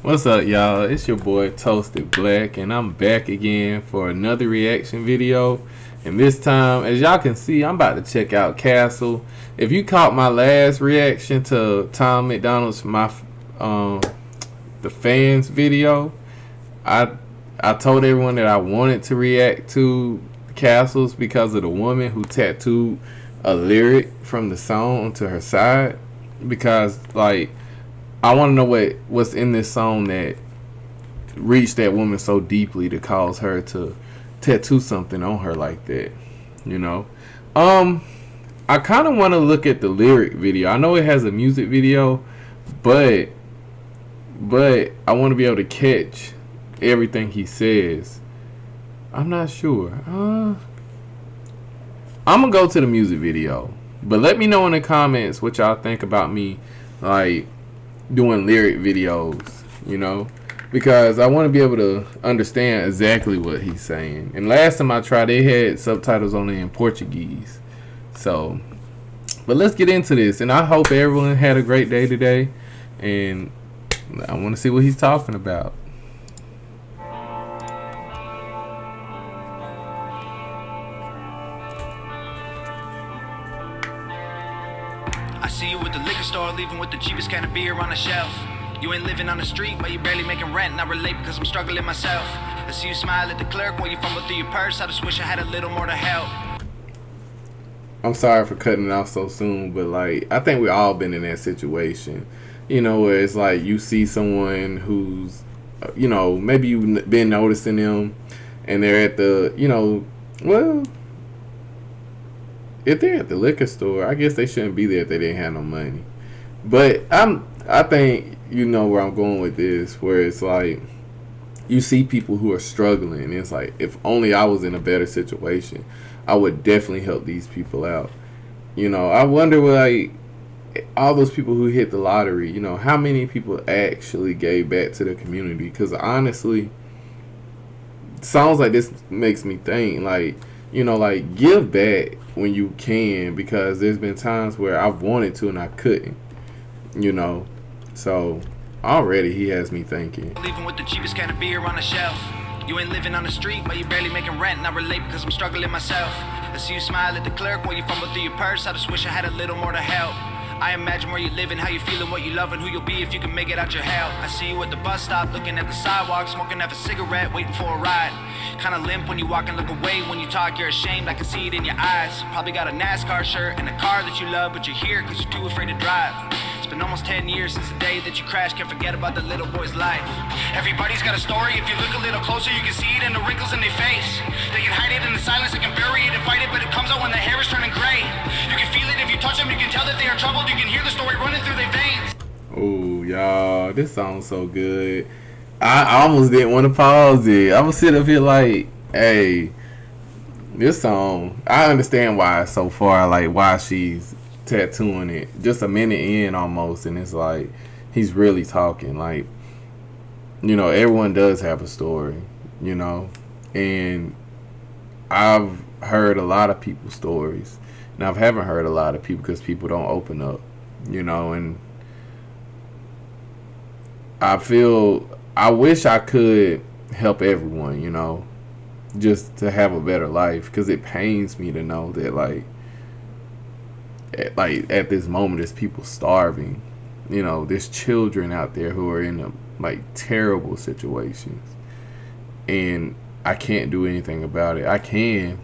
What's up, y'all? It's your boy Toasted Black, and I'm back again for another reaction video. And this time, as y'all can see, I'm about to check out Castle. If you caught my last reaction to Tom MacDonald's the fans video, I told everyone that I wanted to react to Castles because of the woman who tattooed a lyric from the song onto her side. Because like, I want to know what's in this song that reached that woman so deeply to cause her to tattoo something on her like that, you know. I kind of want to look at the lyric video. I know it has a music video, but I want to be able to catch everything he says. I'm not sure. I'm gonna go to the music video, but let me know in the comments what y'all think about me like doing lyric videos, you know, because I want to be able to understand exactly what he's saying. And last time I tried, they had subtitles only in Portuguese. So, but let's get into this, and I hope everyone had a great day today, and I want to see what he's talking about. I see you with the liquor store, leaving with the cheapest kind of beer on the shelf. You ain't living on the street, but you barely making rent. Not relate because I'm struggling myself. I see you smile at the clerk when you fumble through your purse. I just wish I had a little more to help. I'm sorry for cutting it off so soon, but like, I think we all been in that situation, you know, where it's like you see someone who's, you know, maybe you've been noticing them, and they're at the, you know, well, if they're at the liquor store, I guess they shouldn't be there if they didn't have no money. But I think you know where I'm going with this, where it's like you see people who are struggling, and it's like, if only I was in a better situation, I would definitely help these people out. You know, I wonder, like, all those people who hit the lottery, you know, how many people actually gave back to the community? Because honestly, songs like this makes me think, like, you know, like, give back when you can, because there's been times where I've wanted to and I couldn't, you know. So already he has me thinking. Leaving with the cheapest kind of beer on the shelf. You ain't living on the street, but you barely making rent. Not relate because I'm struggling myself. I see you smile at the clerk when you fumble through your purse. I just wish I had a little more to help. I imagine where you living, how you feeling, what you loving, who you'll be if you can make it out your hell. I see you at the bus stop, looking at the sidewalk, smoking half a cigarette, waiting for a ride. Kinda limp when you walk and look away. When you talk, you're ashamed, I can see it in your eyes. Probably got a NASCAR shirt and a car that you love, but you're here cause you're too afraid to drive. It's been almost 10 years since the day that you crashed. Can't forget about the little boy's life. Everybody's got a story. If you look a little closer, you can see it in the wrinkles in their face. They can hide it in the silence, they can bury it and fight it, but it comes out when the hair is turning gray. You can feel it if you touch them, you can tell that they are troubled. You can hear the story running through their veins. Oh, y'all, this song's so good. I almost didn't want to pause it. I was sitting up here like, hey, this song, I understand why so far, like, why she's tattooing it just a minute in almost, and it's like he's really talking. Like, you know, everyone does have a story, you know, and I've heard a lot of people's stories, and I haven't heard a lot of people because people don't open up, you know. And I wish I could help everyone, you know, just to have a better life, because it pains me to know that like at this moment there's people starving, you know, there's children out there who are in like terrible situations, and I can't do anything about it. I can,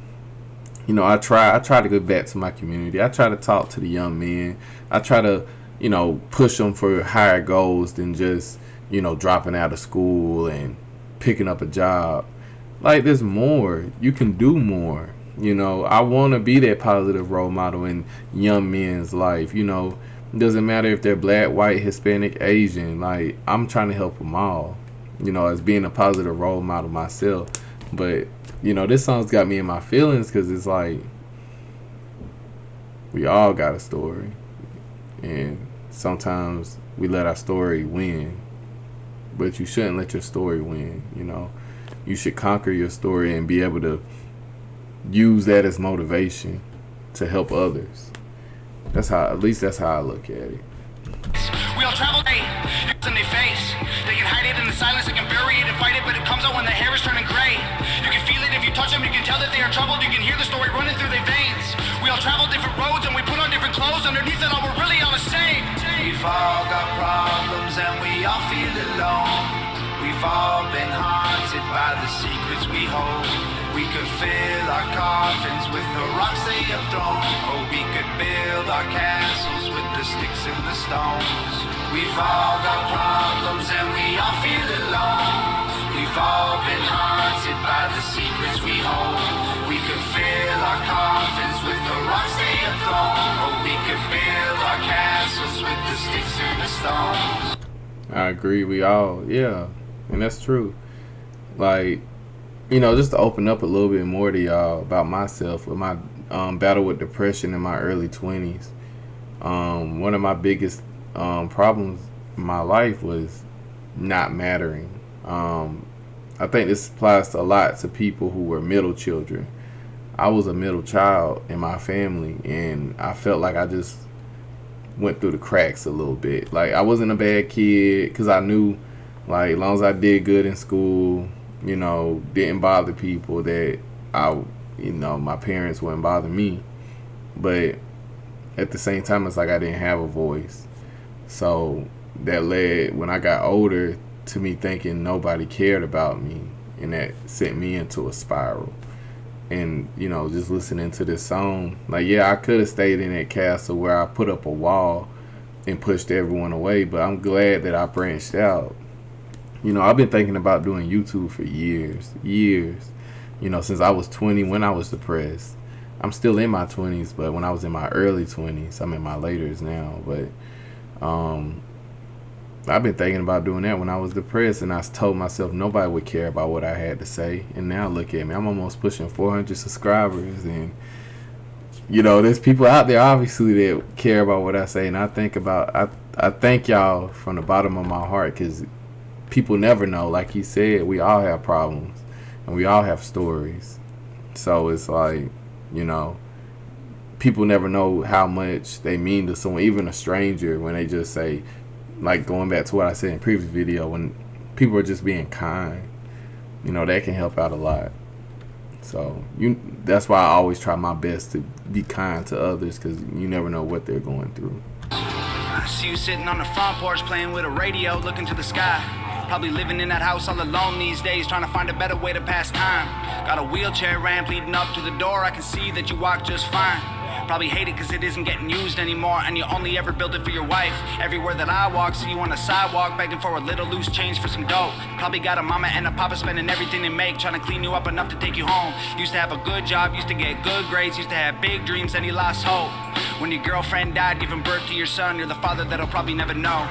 you know, I try to give back to my community. I try to talk to the young men. I try to, you know, push them for higher goals than just, you know, dropping out of school and picking up a job. Like, there's more. You can do more. You know, I want to be that positive role model in young men's life. You know, it doesn't matter if they're black, white, Hispanic, Asian. Like, I'm trying to help them all, you know, as being a positive role model myself. But, you know, this song's got me in my feelings because it's like, we all got a story. And sometimes we let our story win. But you shouldn't let your story win, you know. You should conquer your story and be able to use that as motivation to help others. That's how, at least that's how I look at it. We all travel day in their face. They can hide it all got problems and we all feel alone. We've all been haunted by the secrets we hold. We could fill our coffins with the rocks they have thrown, or we could build our castles with the sticks and the stones. We've all got problems and we all feel alone. We've all been haunted by the secrets we hold. We could fill our coffins with the rocks they have thrown, or we could build our castles with the sticks and the stones. I agree. We all, yeah, and that's true. Like, you know, just to open up a little bit more to y'all about myself with my battle with depression in my early 20s. One of my biggest problems in my life was not mattering. I think this applies a lot to people who were middle children. I was a middle child in my family, and I felt like I just went through the cracks a little bit. Like, I wasn't a bad kid because I knew, like, as long as I did good in school, you know, didn't bother people, that my parents wouldn't bother me. But at the same time, it's like I didn't have a voice. So that led, when I got older, to me thinking nobody cared about me, and that sent me into a spiral. And, you know, just listening to this song, like, yeah, I could have stayed in that castle where I put up a wall and pushed everyone away, but I'm glad that I branched out. You know, I've been thinking about doing YouTube for years, you know, since I was 20 when I was depressed. I'm still in my 20s, but when I was in my early 20s, I'm in my laters now, but I've been thinking about doing that when I was depressed, and I told myself nobody would care about what I had to say. And now look at me, I'm almost pushing 400 subscribers, and, you know, there's people out there obviously that care about what I say. And I thank y'all from the bottom of my heart, because people never know. Like he said, we all have problems and we all have stories. So it's like, you know, people never know how much they mean to someone, even a stranger, when they just say, like going back to what I said in the previous video, when people are just being kind, you know, that can help out a lot. So that's why I always try my best to be kind to others, because you never know what they're going through. I see you sitting on the front porch playing with a radio, looking to the sky. Probably living in that house all alone these days, trying to find a better way to pass time. Got a wheelchair ramp leading up to the door, I can see that you walk just fine. Probably hate it cause it isn't getting used anymore, and you only ever built it for your wife. Everywhere that I walk, see you on the sidewalk, begging for a little loose change for some dough. Probably got a mama and a papa spending everything they make, trying to clean you up enough to take you home. Used to have a good job, used to get good grades, used to have big dreams, and he lost hope. When your girlfriend died giving birth to your son, you're the father that'll probably never know.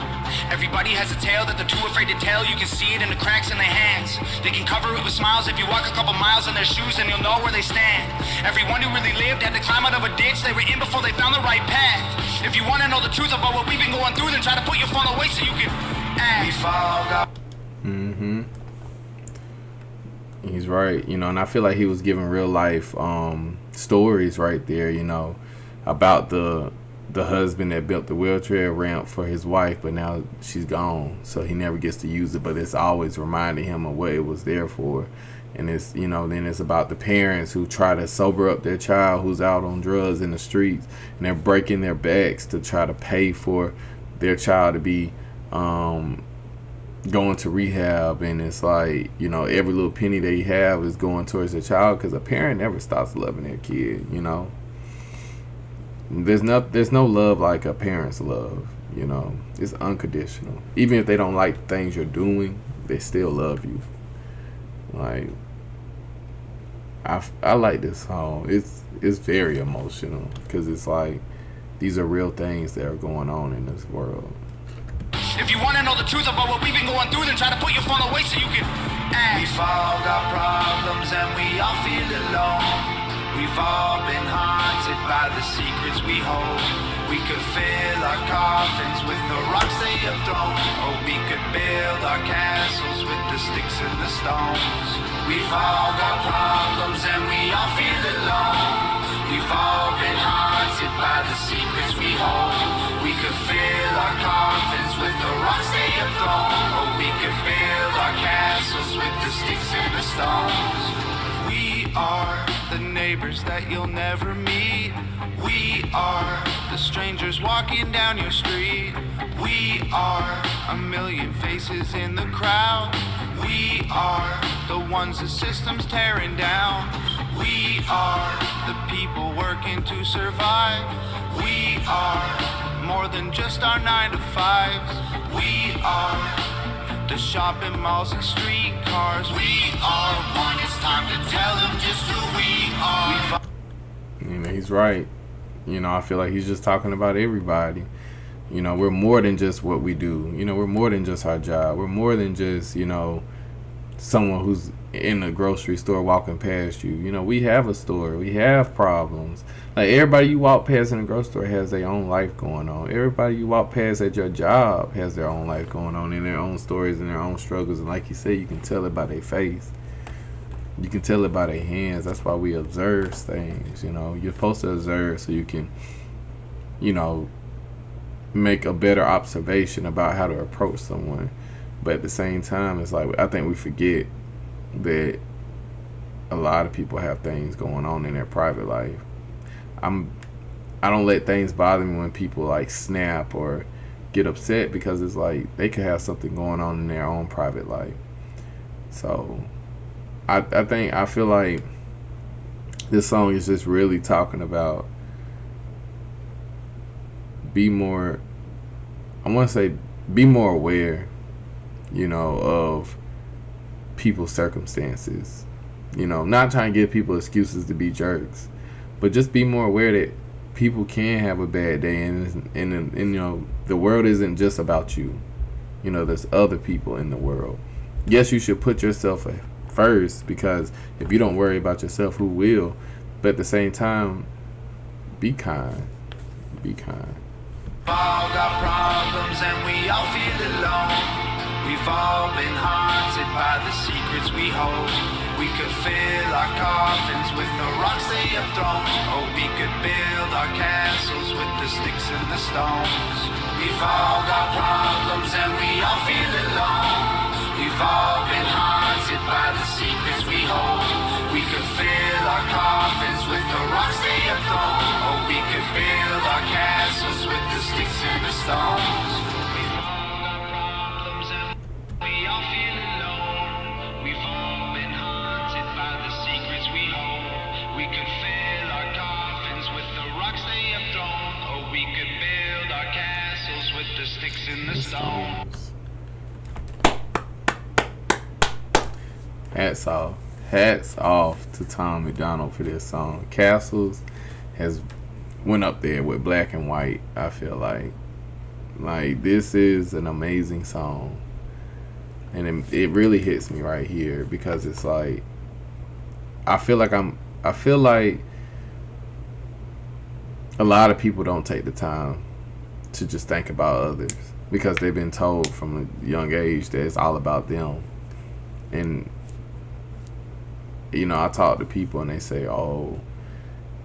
Everybody has a tale that they're too afraid to tell. You can see it in the cracks in their hands. They can cover it with smiles. If you walk a couple miles in their shoes, then you'll know where they stand. Everyone who really lived had to climb out of a ditch they were in before they found the right path. If you want to know the truth about what we've been going through, then try to put your phone away so you can ask. He's right, you know, and I feel like he was giving real life stories right there, you know, about the husband that built the wheelchair ramp for his wife, but now she's gone, so he never gets to use it, but it's always reminding him of what it was there for. And it's, you know, then it's about the parents who try to sober up their child who's out on drugs in the streets, and they're breaking their backs to try to pay for their child to be going to rehab. And it's like, you know, every little penny they have is going towards their child, because a parent never stops loving their kid, you know. There's no love like a parent's love, you know. It's unconditional. Even if they don't like the things you're doing, they still love you. Like, I like this song. It's very emotional, because it's like these are real things that are going on in this world. If you want to know the truth about what we've been going through, then try to put your phone away so you can ask. We've all got problems and we all feel alone. We've all been haunted by the secrets we hold. We could fill our coffins with the rocks they have thrown, or we could build our castles with the sticks and the stones. We've all got problems and we all feel alone. We've all been haunted by the secrets we hold. We could fill our coffins with the rocks they have thrown, or we could build our castles with the sticks and the stones. We are the nation. neighbors that you'll never meet. We are the strangers walking down your street. We are a million faces in the crowd. We are the ones the system's tearing down. We are the people working to survive. We are more than just our 9 to 5s. We are the shopping malls and streetcars. We are one. It's time to tell them just who we are. You know, he's right. You know, I feel like he's just talking about everybody. You know, we're more than just what we do. You know, we're more than just our job. We're more than just, you know, someone who's in a grocery store walking past you. You know, we have a store. We have problems. Like, everybody you walk past in the grocery store has their own life going on. Everybody you walk past at your job has their own life going on, and their own stories and their own struggles. And like you said, you can tell it by their face. You can tell it by their hands. That's why we observe things. You know, you're supposed to observe so you can, you know, make a better observation about how to approach someone. But at the same time, it's like, I think we forget that a lot of people have things going on in their private life. I don't let things bother me when people like snap or get upset, because it's like they could have something going on in their own private life. So I feel like this song is just really talking about be more aware, you know, of people's circumstances. You know, not trying to give people excuses to be jerks, but just be more aware that people can have a bad day, and you know, the world isn't just about you. You know, there's other people in the world. Yes, you should put yourself first, because if you don't worry about yourself, who will? But at the same time, be kind. Be kind. We've all got problems and we all feel alone. We've all been haunted by the secrets we hold. We could fill our coffins with the rocks they have thrown, or we could build our castles with the sticks and the stones. We've all got problems and we all feel alone. We've all been haunted by the secrets we hold. We could fill our coffins with the rocks they have thrown, or we could build our castles with the sticks and the stones. We've all got problems and we all feel alone. We've all been haunted by the secrets we hold. We could fill our coffins with the rocks they have thrown, or we could build our castles with the sticks and the stones. Hats off to Tom MacDonald for this song. Castles has went up there with Black and White. I feel like this is an amazing song, and it really hits me right here, because it's like I feel like a lot of people don't take the time to just think about others, because they've been told from a young age that it's all about them. And you know, I talk to people and they say, oh,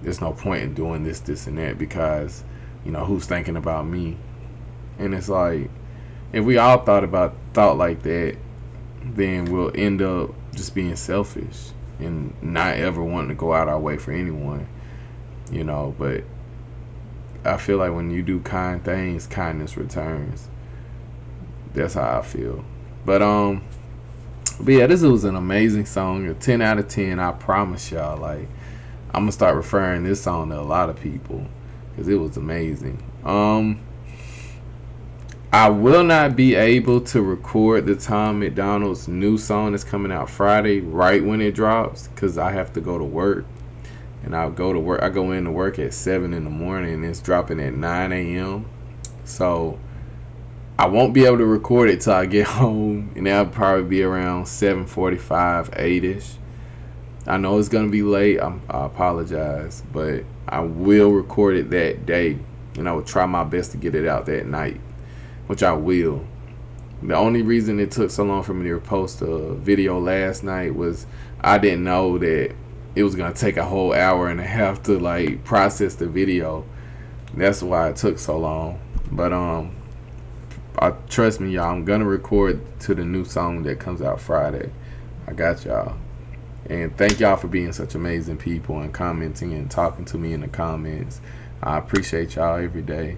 there's no point in doing this and that, because, you know, who's thinking about me? And it's like, if we all thought like that, then we'll end up just being selfish and not ever wanting to go out our way for anyone, you know. But I feel like when you do kind things, kindness returns. That's how I feel. But yeah, this was an amazing song. A 10 out of 10. I promise y'all. Like, I'm gonna start referring this song to a lot of people, because it was amazing. I will not be able to record the Tom MacDonald's new song that's coming out Friday right when it drops, because I have to go to work. And I go into work at 7 in the morning, and it's dropping at 9 a.m. So I won't be able to record it till I get home, and that'll probably be around 7:45, 8ish. I know it's gonna be late. I apologize, but I will record it that day, and I will try my best to get it out that night, which I will. The only reason it took so long for me to post a video last night was I didn't know that it was gonna take a whole hour and a half to like process the video. That's why it took so long. But trust me, y'all, I'm gonna record to the new song that comes out Friday. I got y'all. And thank y'all for being such amazing people and commenting and talking to me in the comments. I appreciate y'all every day.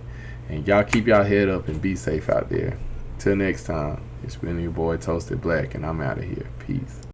And y'all keep y'all head up and be safe out there. Till next time, it's been your boy Toasted Black, and I'm out of here. Peace.